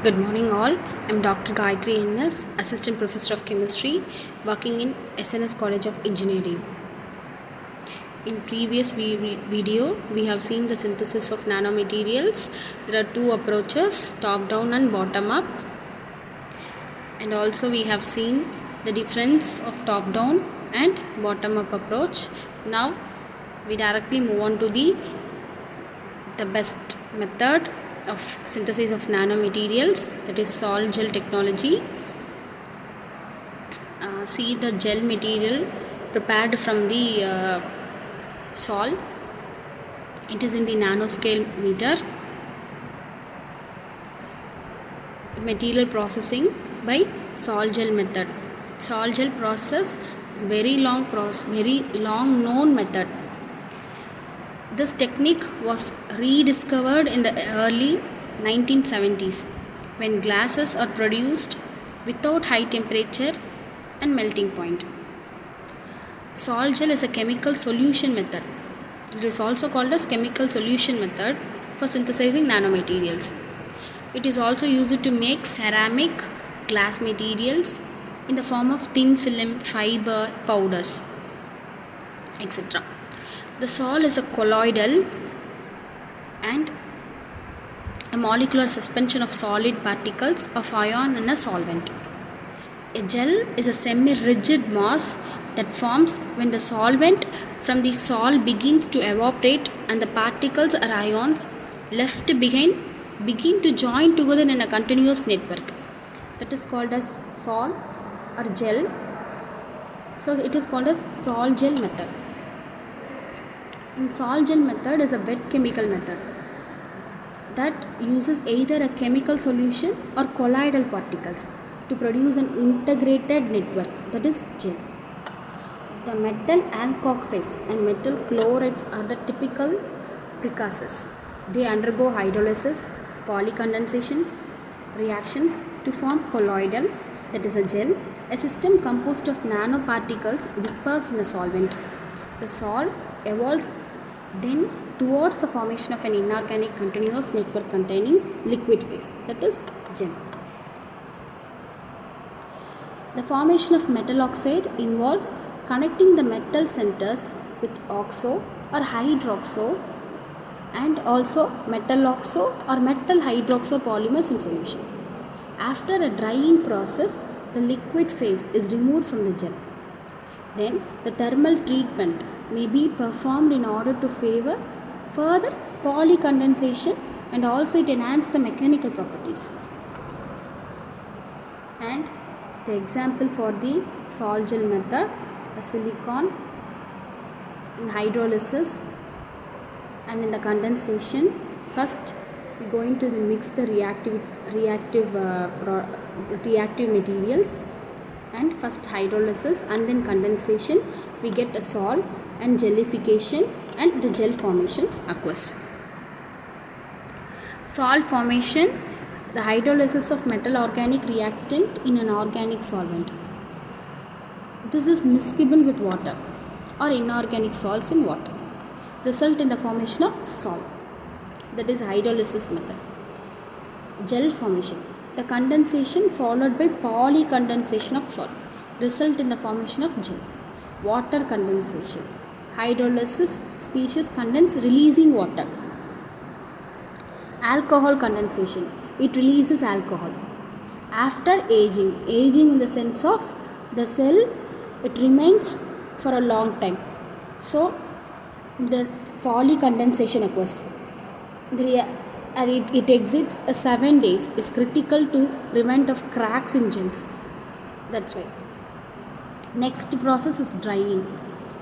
Good morning all. I'm Dr. Gayathri N S, Assistant Professor of Chemistry, working in SNS College of Engineering. In previous video, we have seen the synthesis of nanomaterials. There are two approaches, top down and bottom up. And also we have seen the difference of top down and bottom up approach. Now we directly move on to the best method of synthesis of nanomaterials, that is sol gel technology. See the gel material prepared from the sol. It is in the nanoscale meter. Material processing by sol gel method. Sol gel process is very long known method. This technique was rediscovered in the early 1970s when glasses are produced without high temperature and melting point. Sol gel is a chemical solution method. It is also called as chemical solution method for synthesizing nanomaterials. It is also used to make ceramic, glass materials in the form of thin film, fiber, powders, etc. The sol is a colloidal and a molecular suspension of solid particles of ion in a solvent. A gel is a semi-rigid mass that forms when the solvent from the sol begins to evaporate and the particles or ions left behind begin to join together in a continuous network. That is called as sol or gel. So it is called as sol gel method. In sol gel method is a wet chemical method that uses either a chemical solution or colloidal particles to produce an integrated network, that is gel. The metal alkoxides and metal chlorides are the typical precursors. They undergo hydrolysis, polycondensation reactions to form colloidal, that is a gel, a system composed of nanoparticles dispersed in a solvent. The sol evolves then towards the formation of an inorganic continuous network containing liquid phase, that is gel. The formation of metal oxide involves connecting the metal centers with oxo or hydroxo and also metal oxo or metal hydroxo polymers in solution. After a drying process, the liquid phase is removed from the gel. Then the thermal treatment may be performed in order to favor further polycondensation, and also it enhances the mechanical properties. And the example for the sol gel method, a silicon in hydrolysis and in the condensation. First we are going to mix the reactive materials, and first hydrolysis and then condensation, we get a sol and gelification and the gel formation occurs. Sol formation, the hydrolysis of metal organic reactant in an organic solvent. This is miscible with water or inorganic salts in water, result in the formation of sol, that is hydrolysis method. Gel formation, the condensation followed by polycondensation of sol, result in the formation of gel. Water condensation, hydrolysis species condense releasing water. Alcohol condensation, it releases alcohol. After aging in the sense of the cell, it remains for a long time, so the polycondensation occurs. And it exits 7 days, is critical to prevent of cracks in gels. That's why. Next process is drying.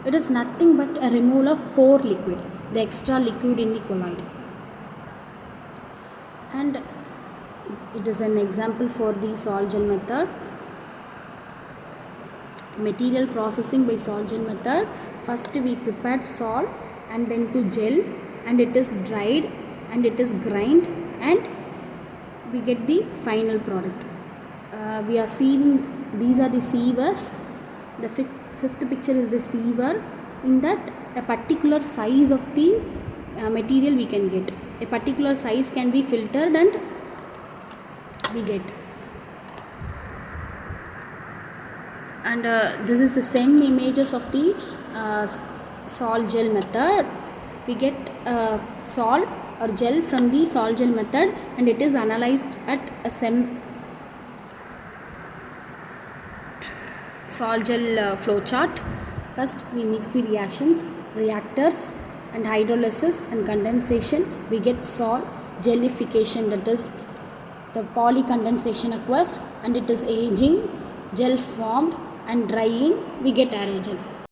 It is nothing but a removal of pore liquid, the extra liquid in the colloid. And it is an example for the sol gel method. Material processing by sol gel method. First we prepared sol and then to gel, and it is dried and it is grind, and we get the final product. We are sieving. These are the sievers. The fifth picture is the siever. In that, a particular size of the material we can get. A particular size can be filtered and we get. And this is the same images of the salt gel method. We get salt or gel from the salt gel method, and it is analyzed at a salt gel flow chart. First we mix the reactors and hydrolysis and condensation. We get salt gelification, that is the polycondensation occurs and it is aging, gel formed, and drying, we get aerogel.